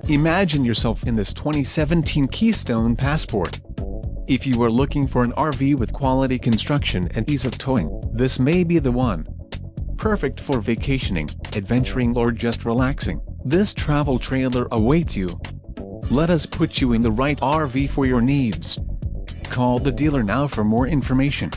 Imagine yourself in this 2017 Keystone Passport. If you are looking for an RV with quality construction and ease of towing, this may be the one. Perfect for vacationing, adventuring or just relaxing, this travel trailer awaits you. Let us put you in the right RV for your needs. Call the dealer now for more information.